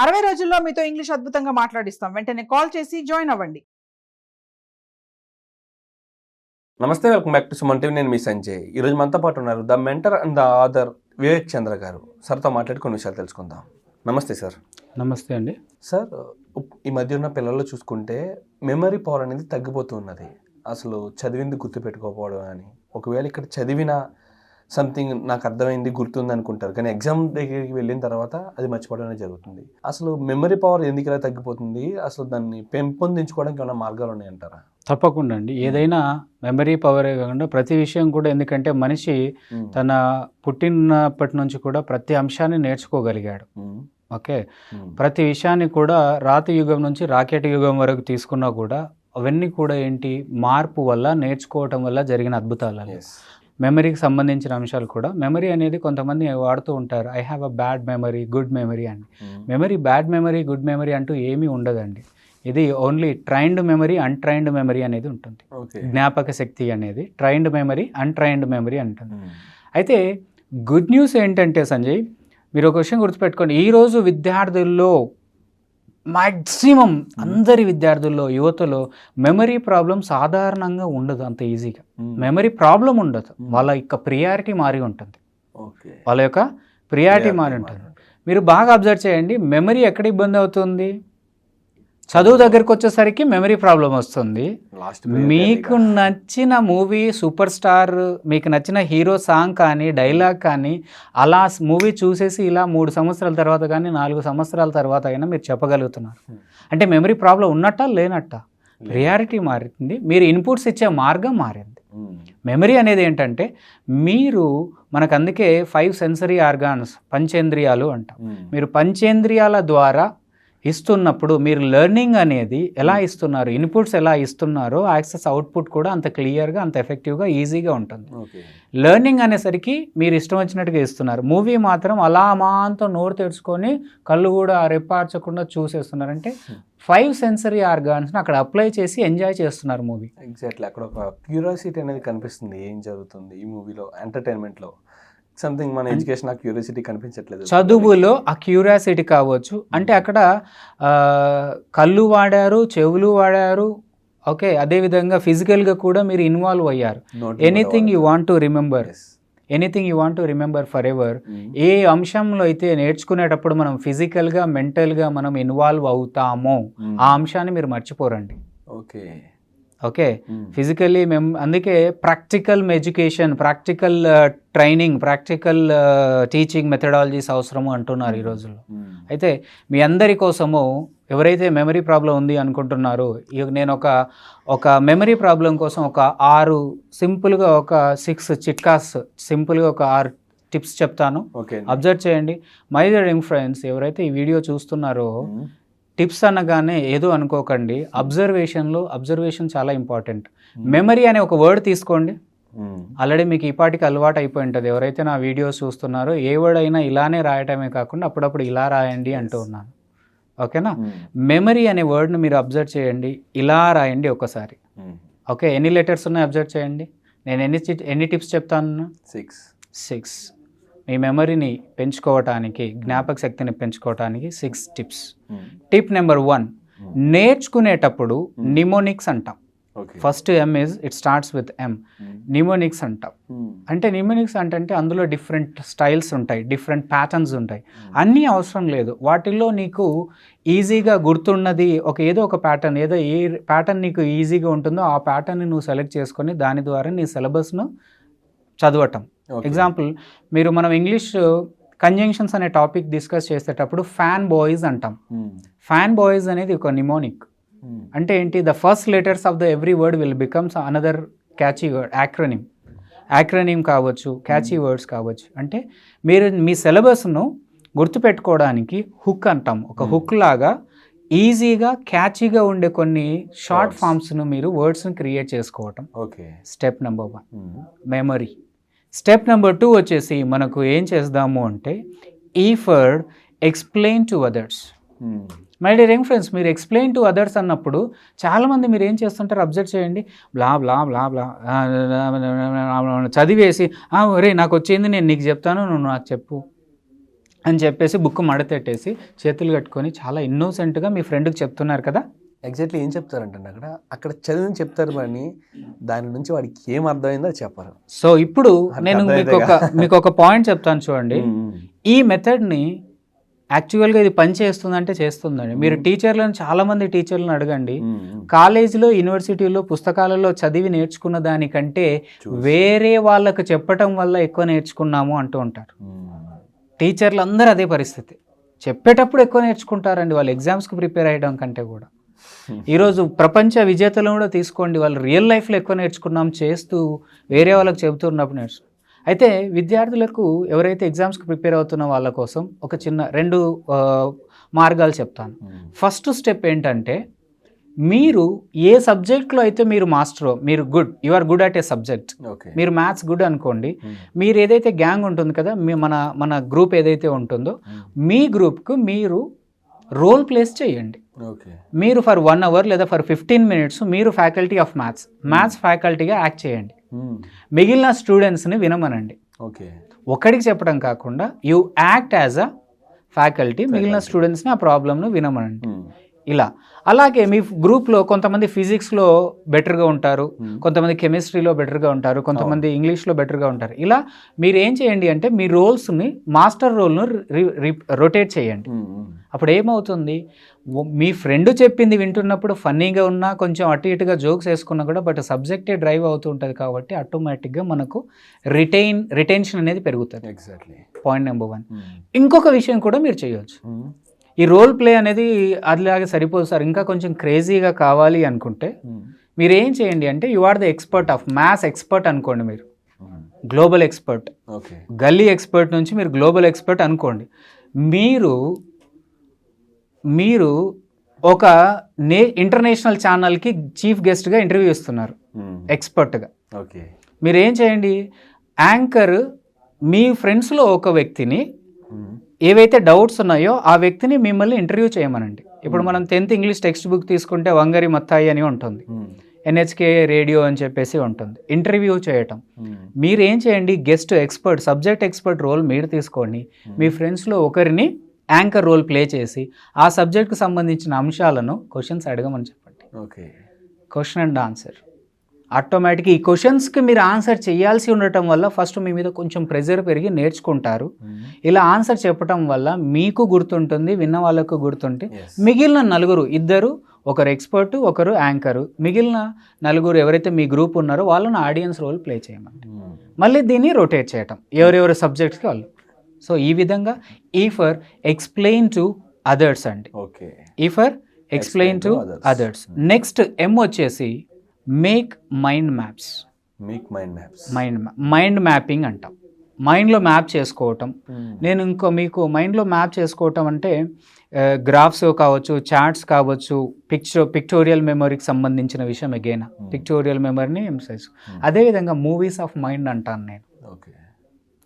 60 రోజుల్లో మీతో ఇంగ్లీష్ అద్భుతంగా మాట్లాడిస్తాం. వెంటనే కాల్ చేసి జాయిన్ అవ్వండి. నమస్తే, welcome back to Suman TV. నేను మీ సంజయ్. ఈరోజు మనతో పాటు ఉన్నారు the mentor and the author Vivek Chandra గారు. సార్తో మాట్లాడి కొన్ని విషయాలు తెలుసుకుందాం. నమస్తే సార్. నమస్తే అండి. సార్, ఈ మధ్య ఉన్న పిల్లల్లో చూసుకుంటే మెమరీ పవర్ అనేది తగ్గిపోతూ ఉన్నది. అసలు చదివింది గుర్తుపెట్టుకోకపోవడం అని, ఒకవేళ ఇక్కడ చదివిన సంథింగ్ నాకు అర్థమైంది గుర్తుంది అనుకుంటారు, కానీ ఎగ్జామ్ దగ్గరికి వెళ్ళిన తర్వాత అది మర్చిపోవడం అనేది జరుగుతుంది. అసలు మెమరీ పవర్ ఎందుకు ఇలా తగ్గిపోతుంది? అసలు దాన్ని పెంపొందించుకోవడానికి ఏమైనా మార్గాలు ఉన్నాయంటారా? తప్పకుండా అండి. ఏదైనా మెమరీ పవరే కాకుండా ప్రతి విషయం కూడా, ఎందుకంటే మనిషి తన పుట్టినప్పటి నుంచి కూడా ప్రతి అంశాన్ని నేర్చుకోగలిగాడు. ఓకే, ప్రతి విషయాన్ని కూడా రాతి యుగం నుంచి రాకెట్ యుగం వరకు తీసుకున్నా కూడా అవన్నీ కూడా ఏంటి, మార్పు వల్ల, నేర్చుకోవటం వల్ల జరిగిన అద్భుతాలు. మెమరీకి సంబంధించిన అంశాలు కూడా, మెమరీ అనేది కొంతమంది వాడుతూ ఉంటారు, I have a bad memory, good memory అని. Memory bad memory, good memory అంటూ ఏమీ ఉండదండి. ఇది only trained memory, untrained memory అనేది ఉంటుంది. జ్ఞాపక శక్తి అనేది ట్రైన్డ్ మెమరీ, అన్ట్రైన్డ్ మెమరీ అంటుంది. అయితే గుడ్ న్యూస్ ఏంటంటే సంజయ్, మీరు ఒక విషయం గుర్తుపెట్టుకోండి. ఈరోజు విద్యార్థుల్లో మ్యాక్సిమం అందరి విద్యార్థుల్లో, యువతలో మెమరీ ప్రాబ్లం సాధారణంగా ఉండదు అంత ఈజీగా. మెమరీ ప్రాబ్లం ఉండదు, వాళ్ళ యొక్క ప్రియారిటీ మారి ఉంటుంది. వాళ్ళ యొక్క ప్రియారిటీ మారి ఉంటుంది. మీరు బాగా అబ్జర్వ్ చేయండి, మెమరీ ఎక్కడ ఇబ్బంది అవుతుంది? చదువు దగ్గరికి వచ్చేసరికి మెమరీ ప్రాబ్లం వస్తుంది. మీకు నచ్చిన మూవీ సూపర్ స్టార్, మీకు నచ్చిన హీరో సాంగ్ కానీ, డైలాగ్ కానీ, అలా మూవీ చూసేసి ఇలా 3 సంవత్సరాల తర్వాత కానీ 4 సంవత్సరాల తర్వాత అయినా మీరు చెప్పగలుగుతున్నారు. అంటే మెమరీ ప్రాబ్లం ఉన్నట్టా లేనట్టా? ప్రియారిటీ మారింది, మీరు ఇన్పుట్స్ ఇచ్చే మార్గం మారింది. మెమరీ అనేది ఏంటంటే, మీరు మనకు అందుకే 5 సెన్సరీ ఆర్గాన్స్, పంచేంద్రియాలు అంటాం. మీరు పంచేంద్రియాల ద్వారా ఇస్తున్నప్పుడు మీరు లెర్నింగ్ అనేది ఎలా ఇస్తున్నారు, ఇన్పుట్స్ ఎలా ఇస్తున్నారో యాక్సెస్ అవుట్పుట్ కూడా అంత క్లియర్గా, అంత ఎఫెక్టివ్గా, ఈజీగా ఉంటుంది. లెర్నింగ్ అనేసరికి మీరు ఇష్టం వచ్చినట్టుగా ఇస్తున్నారు. మూవీ మాత్రం అలా మాంతో నోరు తెరుచుకొని కళ్ళు కూడా రెప్పార్చకుండా చూసేస్తున్నారంటే 5 సెన్సరీ ఆర్గాన్స్ని అక్కడ అప్లై చేసి ఎంజాయ్ చేస్తున్నారు మూవీ. ఎగ్జాక్ట్లీ, అక్కడ ఒక క్యూరియాసిటీ అనేది కనిపిస్తుంది. ఏం జరుగుతుంది ఈ మూవీలో, ఎంటర్టైన్మెంట్లో సంథింగ్ మన ఎడ్యుకేషన్ ఆ క్యూరియాసిటీ కనిపించట్లేదు. చదువులో ఆ క్యూరియాసిటీ కావచ్చు, అంటే అక్కడ కళ్ళు వాడారు, చెవులు వాడారు. ఓకే, అదేవిధంగా ఫిజికల్గా కూడా మీరు ఇన్వాల్వ్ అయ్యారు. Anything you want to remember, anything you want to remember forever. ఏ అంశంలో అయితే నేర్చుకునేటప్పుడు మనం ఫిజికల్గా, మెంటల్గా మనం ఇన్వాల్వ్ అవుతామో ఆ అంశాన్ని మీరు మర్చిపోరండి. ఓకే ఓకే, ఫిజికల్లీ అందుకే practical education, practical training, practical teaching methodologies అవసరము అంటున్నారు ఈ రోజుల్లో. అయితే మీ అందరి కోసము ఎవరైతే మెమరీ ప్రాబ్లం ఉంది అనుకుంటున్నారో, నేను ఒక మెమరీ ప్రాబ్లం కోసం ఒక 6 సింపుల్గా, ఒక 6 చిట్కాస్ సింపుల్గా, ఒక 6 టిప్స్ చెప్తాను. అబ్జర్వ్ చేయండి. మై డియర్ ఫ్రెండ్స్, ఎవరైతే ఈ వీడియో చూస్తున్నారో, టిప్స్ అనగానే ఏదో అనుకోకండి. అబ్జర్వేషన్ చాలా ఇంపార్టెంట్. మెమరీ అనే ఒక వర్డ్ తీసుకోండి. ఆల్రెడీ మీకు ఈ పాటికి అలవాటు అయిపోయి ఉంటుంది. ఎవరైతే నా వీడియోస్ చూస్తున్నారో, ఏ వర్డ్ అయినా ఇలానే రాయటమే కాకుండా అప్పుడప్పుడు ఇలా రాయండి అంటూ ఉన్నాను. ఓకేనా? మెమరీ అనే వర్డ్ని మీరు అబ్జర్వ్ చేయండి, ఇలా రాయండి ఒకసారి. ఓకే, ఎన్ని లెటర్స్ ఉన్నాయి అబ్జర్వ్ చేయండి. నేను ఎన్ని టిప్స్ చెప్తాను? 6. మీ మెమరీని పెంచుకోవటానికి, జ్ఞాపక శక్తిని పెంచుకోవటానికి 6 టిప్స్. టిప్ నెంబర్ 1, నేర్చుకునేటప్పుడు నిమోనిక్స్ అంటాం. First it starts with M. Mnemonics అంటాం. అంటే నిమోనిక్స్ అంటే అందులో డిఫరెంట్ స్టైల్స్ ఉంటాయి, డిఫరెంట్ ప్యాటర్న్స్ ఉంటాయి. అన్నీ అవసరం లేదు. వాటిల్లో నీకు ఈజీగా గుర్తున్నది ఏదో ఒక ప్యాటర్న్, ఏ ప్యాటర్న్ నీకు ఈజీగా ఉంటుందో ఆ ప్యాటర్న్ని నువ్వు సెలెక్ట్ చేసుకొని దాని ద్వారా నీ సిలబస్ను చదవటం. ఎగ్జాంపుల్, మనం ఇంగ్లీష్ కంజంక్షన్స్ అనే టాపిక్ డిస్కస్ చేసేటప్పుడు ఫ్యాన్ బాయ్స్ అంటాం. ఫ్యాన్ బాయ్స్ అనేది ఒక నిమోనిక్. అంటే ఏంటి? The first letters of the every word will becomes another catchy word. Acronym కావచ్చు, క్యాచీ వర్డ్స్ కావచ్చు. అంటే మీరు మీ సిలబస్ను గుర్తుపెట్టుకోవడానికి హుక్ అంటాం. ఒక హుక్ లాగా ఈజీగా, క్యాచీగా ఉండే కొన్ని షార్ట్ ఫామ్స్ను మీరు వర్డ్స్ని క్రియేట్ చేసుకోవటం. Step number 1 memory. Step number 2 వచ్చేసి మనకు ఏం చేద్దాము అంటే, ఈఫర్డ్ explain to others. My dear young friends, మీరు ఎక్స్ప్లెయిన్ టు అదర్స్ అన్నప్పుడు చాలామంది మీరు ఏం చేస్తుంటారు అబ్జర్వ్ చేయండి. బ్లా బ్లా బ్లా బ్లా చదివేసి, ఒరే నాకు వచ్చింది నేను నీకు చెప్తాను, నువ్వు నాకు చెప్పు. అని చెప్పేసి బుక్ మడతెట్టేసి చేతులు కట్టుకొని చాలా ఇన్నోసెంట్గా మీ ఫ్రెండ్కి చెప్తున్నారు కదా. ఎగ్జాక్ట్లీ ఏం చెప్తారంటే అక్కడ చదివిని చెప్తారు, కానీ దాని నుంచి వాడికి ఏం అర్థమైందో చెప్పరు. సో ఇప్పుడు నేను మీకు ఒక పాయింట్ చెప్తాను చూడండి. ఈ మెథడ్ని యాక్చువల్గా ఇది పని చేస్తుందంటే చేస్తుందండి. మీరు టీచర్లను చాలామంది టీచర్లను అడగండి, కాలేజీలో యూనివర్సిటీలో పుస్తకాలలో చదివి నేర్చుకున్న దానికంటే వేరే వాళ్ళకు చెప్పటం వల్ల ఎక్కువ నేర్చుకున్నాము అంటూ ఉంటారు. టీచర్లు అందరూ అదే పరిస్థితి, చెప్పేటప్పుడు ఎక్కువ నేర్చుకుంటారండి వాళ్ళు ఎగ్జామ్స్కి ప్రిపేర్ అయ్యడం కంటే కూడా. ఈరోజు ప్రపంచ విజేతలను కూడా తీసుకోండి, వాళ్ళు రియల్ లైఫ్లో ఎక్కువ నేర్చుకున్నాం చేస్తూ వేరే వాళ్ళకి చెబుతున్నప్పుడు అయితే విద్యార్థులకు ఎవరైతే ఎగ్జామ్స్కి ప్రిపేర్ అవుతున్న వాళ్ళ కోసం ఒక చిన్న 2 మార్గాలు చెప్తాను. ఫస్ట్ స్టెప్ ఏంటంటే, మీరు ఏ సబ్జెక్ట్లో అయితే మీరు మాస్టరో, మీరు you are good at a subject. మీరు మ్యాథ్స్ గుడ్ అనుకోండి, మీరు ఏదైతే గ్యాంగ్ ఉంటుంది కదా, మన గ్రూప్ ఏదైతే ఉంటుందో, మీ గ్రూప్కు మీరు రోల్ ప్లేస్ చేయండి. మీరు ఫర్ 1 అవర్ లేదా ఫర్ 15 మినిట్స్ మీరు ఫ్యాకల్టీ ఆఫ్ మ్యాథ్స్ ఫ్యాకల్టీగా యాక్ట్ చేయండి. మిగిలిన స్టూడెంట్స్ని వినమనండి. ఒకడికి చెప్పడం కాకుండా you act as a faculty, మిగిలిన స్టూడెంట్స్ని ఆ ప్రాబ్లమ్ను వినమనండి. ఇలా అలాగే మీ గ్రూప్లో కొంతమంది ఫిజిక్స్లో బెటర్గా ఉంటారు, కొంతమంది కెమిస్ట్రీలో బెటర్గా ఉంటారు, కొంతమంది ఇంగ్లీష్లో బెటర్గా ఉంటారు. ఇలా మీరు ఏం చేయండి అంటే మీ రోల్స్ని, మాస్టర్ రోల్ను రొటేట్ చేయండి. అప్పుడు ఏమవుతుంది, మీ ఫ్రెండ్ చెప్పింది వింటున్నప్పుడు ఫన్నీగా ఉన్నా, కొంచెం అటు ఇటుగా జోక్స్ వేసుకున్నా కూడా, బట్ సబ్జెక్టే డ్రైవ్ అవుతూ ఉంటుంది కాబట్టి ఆటోమేటిక్గా మనకు రిటెన్షన్ అనేది పెరుగుతుంది. Exactly point number 1. ఇంకొక విషయం కూడా మీరు చేయొచ్చు. ఈ రోల్ ప్లే అనేది అదిలాగే సరిపోదు సార్, ఇంకా కొంచెం క్రేజీగా కావాలి అనుకుంటే మీరు ఏం చేయండి అంటే, you are the expert of maths expert అనుకోండి, మీరు గ్లోబల్ ఎక్స్పర్ట్, గల్లీ ఎక్స్పర్ట్ నుంచి మీరు గ్లోబల్ ఎక్స్పర్ట్ అనుకోండి. మీరు ఒక ఇంటర్నేషనల్ ఛానల్కి చీఫ్ గెస్ట్గా ఇంటర్వ్యూ ఇస్తున్నారు ఎక్స్పర్ట్గా. మీరు ఏం చేయండి, యాంకర్ మీ ఫ్రెండ్స్లో ఒక వ్యక్తిని, ఏవైతే డౌట్స్ ఉన్నాయో ఆ వ్యక్తిని మిమ్మల్ని ఇంటర్వ్యూ చేయమనండి. ఇప్పుడు మనం 10th ఇంగ్లీష్ టెక్స్ట్ బుక్ తీసుకుంటే వంగరి మత్తాయి అని ఉంటుంది, ఎన్హెచ్కే రేడియో అని చెప్పేసి ఉంటుంది, ఇంటర్వ్యూ చేయటం. మీరు ఏం చేయండి, guest expert, subject expert role మీరు తీసుకోండి, మీ ఫ్రెండ్స్లో ఒకరిని యాంకర్ రోల్ ప్లే చేసి ఆ సబ్జెక్ట్కి సంబంధించిన అంశాలను క్వశ్చన్స్ అడగమని చెప్పండి. Question and answer. ఆటోమేటిక్గా ఈ క్వశ్చన్స్కి మీరు ఆన్సర్ చేయాల్సి ఉండటం వల్ల ఫస్ట్ మీ మీద కొంచెం ప్రెజర్ పెరిగి నేర్చుకుంటారు. ఇలా ఆన్సర్ చెప్పటం వల్ల మీకు గుర్తుంటుంది, విన్న వాళ్ళకు గుర్తుంటే మిగిలిన 4, 2 ఒకరు ఎక్స్పర్ట్, ఒకరు యాంకరు, మిగిలిన 4 ఎవరైతే మీ గ్రూప్ ఉన్నారో వాళ్ళని ఆడియన్స్ రోల్ ప్లే చేయమండి. మళ్ళీ దీన్ని రొటేట్ చేయటం ఎవరెవరి సబ్జెక్ట్స్కి వాళ్ళు. సో ఈ విధంగా ఈ ఫర్ ఎక్స్ప్లెయిన్ టు అదర్స్ అండి. ఈ for explain to others. Next M వచ్చేసి make mind maps. Mind mapping అంటాం, మైండ్లో మ్యాప్ చేసుకోవటం. నేను మీకు మైండ్లో మ్యాప్ చేసుకోవటం అంటే గ్రాఫ్స్ కావచ్చు, చార్ట్స్ కావచ్చు, పిక్టోరియల్ మెమరీకి సంబంధించిన విషయం. అగైన్ పిక్టోరియల్ మెమరీని ఎంసైజ్. అదేవిధంగా మూవీస్ ఆఫ్ మైండ్ అంటాను నేను.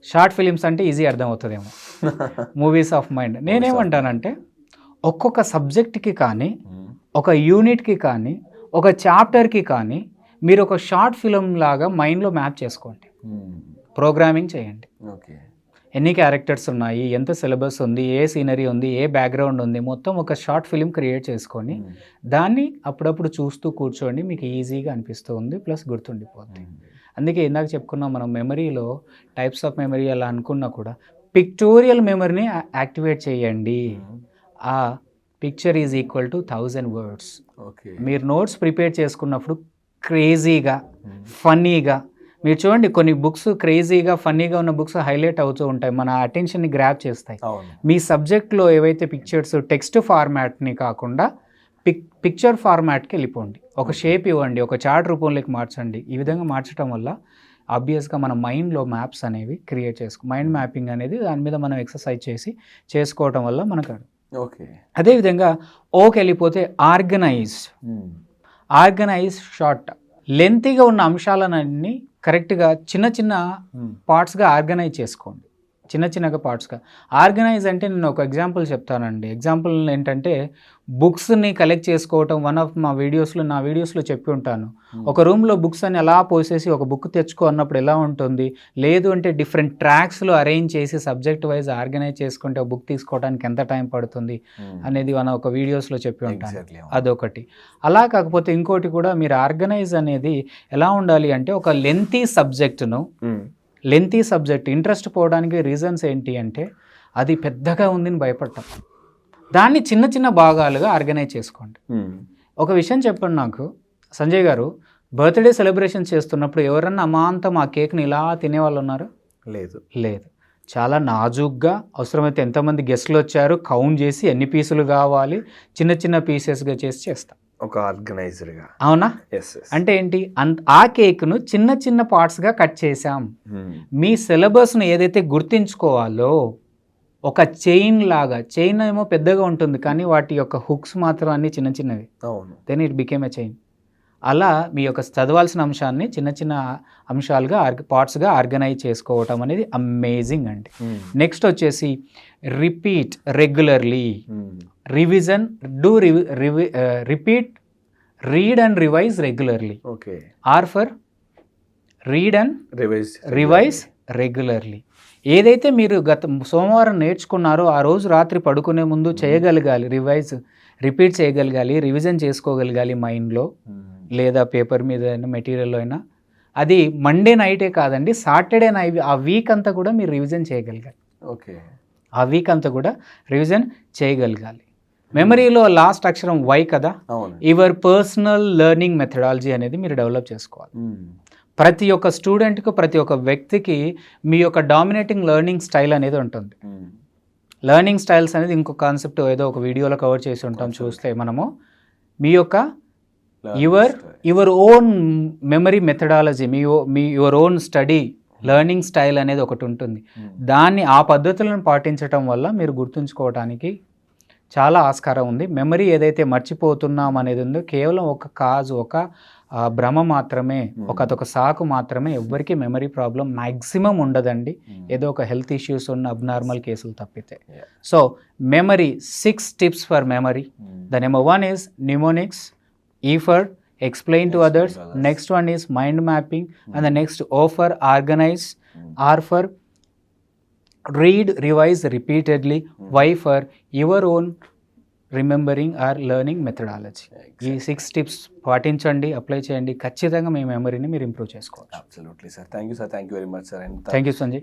షార్ట్ ఫిలిమ్స్ అంటే ఈజీ అర్థమవుతుందేమో, మూవీస్ ఆఫ్ మైండ్. నేనేమంటానంటే ఒక్కొక్క సబ్జెక్ట్కి కానీ, ఒక యూనిట్కి కానీ, ఒక చాప్టర్కి కానీ మీరు ఒక షార్ట్ ఫిలిం లాగా మైండ్లో మ్యాప్ చేసుకోండి, ప్రోగ్రామింగ్ చేయండి. ఎన్ని క్యారెక్టర్స్ ఉన్నాయి, ఎంత సిలబస్ ఉంది, ఏ సీనరీ ఉంది, ఏ బ్యాక్గ్రౌండ్ ఉంది, మొత్తం ఒక షార్ట్ ఫిలిం క్రియేట్ చేసుకొని దాన్ని అప్పుడప్పుడు చూస్తూ కూర్చోండి. మీకు ఈజీగా అనిపిస్తూ ఉంది, ప్లస్ గుర్తుండిపోతుంది. అందుకే ఇందాక చెప్పుకున్నాం మనం మెమరీలో టైప్స్ ఆఫ్ మెమరీ అలా అనుకున్నా కూడా పిక్టోరియల్ మెమరీని యాక్టివేట్ చేయండి. ఆ picture is equal to 1000 words. మీరు నోట్స్ ప్రిపేర్ చేసుకున్నప్పుడు క్రేజీగా, ఫన్నీగా మీరు చూడండి, కొన్ని బుక్స్ క్రేజీగా, ఫన్నీగా ఉన్న బుక్స్ హైలైట్ అవుతూ ఉంటాయి, మన అటెన్షన్ని గ్రాప్ చేస్తాయి. మీ సబ్జెక్ట్లో ఏవైతే పిక్చర్స్ టెక్స్ట్ ఫార్మాట్ని కాకుండా పిక్చర్ ఫార్మాట్కి వెళ్ళిపోండి, ఒక షేప్ ఇవ్వండి, ఒక చార్ట్ రూపంలోకి మార్చండి. ఈ విధంగా మార్చడం వల్ల ఆబ్వియస్గా మన మైండ్లో మ్యాప్స్ అనేవి క్రియేట్ మైండ్ మ్యాపింగ్ అనేది దాని మీద మనం ఎక్సర్సైజ్ చేసుకోవటం వల్ల మనకు. అదేవిధంగా ఓకి వెళ్ళిపోతే ఆర్గనైజ్ షార్ట్. లెంతీగా ఉన్న అంశాలన్నీ కరెక్ట్గా చిన్న చిన్న పార్ట్స్గా ఆర్గనైజ్ చేసుకోండి. చిన్న చిన్నగా పార్ట్స్గా. ఆర్గనైజ్ అంటే నేను ఒక ఎగ్జాంపుల్ చెప్తానండి. ఎగ్జాంపుల్ ఏంటంటే బుక్స్ని కలెక్ట్ చేసుకోవటం. వన్ ఆఫ్ నా వీడియోస్లో చెప్పి ఉంటాను. ఒక రూమ్లో బుక్స్ అని అలా పోసేసి ఒక బుక్ తెచ్చుకో అన్నప్పుడు ఎలా ఉంటుంది, లేదు అంటే డిఫరెంట్ ట్రాక్స్లో అరేంజ్ చేసి సబ్జెక్ట్ వైజ్ ఆర్గనైజ్ చేసుకుంటే ఒక బుక్ తీసుకోవడానికి ఎంత టైం పడుతుంది అనేది మన ఒక వీడియోస్లో చెప్పి ఉంటాను. అదొకటి. అలా కాకపోతే ఇంకోటి కూడా, మీరు ఆర్గనైజ్ అనేది ఎలా ఉండాలి అంటే ఒక లెంతీ సబ్జెక్ట్ ఇంట్రెస్ట్ పోవడానికి రీజన్స్ ఏంటి అంటే అది పెద్దగా ఉందని భయపడటం. దాన్ని చిన్న చిన్న భాగాలుగా ఆర్గనైజ్ చేసుకోండి. ఒక విషయం చెప్పండి నాకు, సంజయ్ గారు, బర్త్డే సెలబ్రేషన్ చేస్తున్నప్పుడు ఎవరన్నా అమాంతం ఆ కేక్ని ఇలా తినేవాళ్ళు ఉన్నారు? లేదు. చాలా నాజూగ్గా, అవసరమైతే ఎంతమంది గెస్ట్లు వచ్చారు కౌంట్ చేసి ఎన్ని పీసులు కావాలి చిన్న చిన్న పీసెస్గా చేసి చేస్తాం. ఒక ఆర్గనైజర్గా. అవునా? అంటే ఏంటి, ఆ కేక్ను చిన్న చిన్న పార్ట్స్గా కట్ చేసాం. మీ సిలబస్ను ఏదైతే గుర్తించుకోవాలో ఒక చైన్ లాగా, చైన్ ఏమో పెద్దగా ఉంటుంది కానీ వాటి యొక్క హుక్స్ మాత్రం అన్ని చిన్న చిన్నవి. Then it became a chain. అలా మీ యొక్క చదవాల్సిన అంశాన్ని చిన్న చిన్న అంశాలుగా పార్ట్స్గా ఆర్గనైజ్ చేసుకోవటం అనేది అమేజింగ్ అండి. నెక్స్ట్ వచ్చేసి repeat regularly. Revision, repeat, read and revise regularly. Or for read and revise regularly. ఏదైతే మీరు గత సోమవారం నేర్చుకున్నారో ఆ రోజు రాత్రి పడుకునే ముందు చేయగలగాలి, రిపీట్ చేయగలగాలి, రివిజన్ చేసుకోగలగాలి మైండ్లో లేదా పేపర్ మీద అయినా మెటీరియల్లో అయినా. అది మండే నైటే కాదండి, సాటర్డే నైట్, ఆ వీక్ అంతా కూడా మీరు రివిజన్ చేయగలగాలి. ఆ వీక్ అంతా కూడా రివిజన్ చేయగలగాలి. మెమరీలో లాస్ట్ అక్షరం వై కదా, యువర్ పర్సనల్ లెర్నింగ్ మెథడాలజీ అనేది మీరు డెవలప్ చేసుకోవాలి. ప్రతి ఒక్క స్టూడెంట్కి, ప్రతి ఒక్క వ్యక్తికి మీ యొక్క డామినేటింగ్ లెర్నింగ్ స్టైల్ అనేది ఉంటుంది. లెర్నింగ్ స్టైల్స్ అనేది ఇంకో కాన్సెప్ట్ ఏదో ఒక వీడియోలో కవర్ చేసి ఉంటాం, చూస్తే మనము. మీ యొక్క your own memory methodology, your own study learning style అనేది ఒకటి ఉంటుంది. దాన్ని, ఆ పద్ధతులను పాటించడం వల్ల మీరు గుర్తుంచుకోవడానికి చాలా ఆస్కారం ఉంది. మెమరీ ఏదైతే మర్చిపోతున్నాం అనేది ఉందో కేవలం ఒక కాజు, ఒక భ్రమ మాత్రమే, అదొక సాకు మాత్రమే. ఎవ్వరికీ మెమరీ ప్రాబ్లం మ్యాక్సిమం ఉండదండి, ఏదో ఒక హెల్త్ ఇష్యూస్ ఉన్న అబ్నార్మల్ కేసులు తప్పితే. So memory, 6 tips for memory. The number 1 is mnemonics, E for explain to others, next one is mind mapping, and the next O for organize, R for read, revise repeatedly, Y for your own remembering or learning methodology. ఈ 6 tips పాటించండి, apply చేయండి, ఖచ్చితంగా మీ మెమరీని మీరు improve చేసుకోవచ్చు. Absolutely sir. Thank you sir. Thank you very much sir. Thank you Sanjay.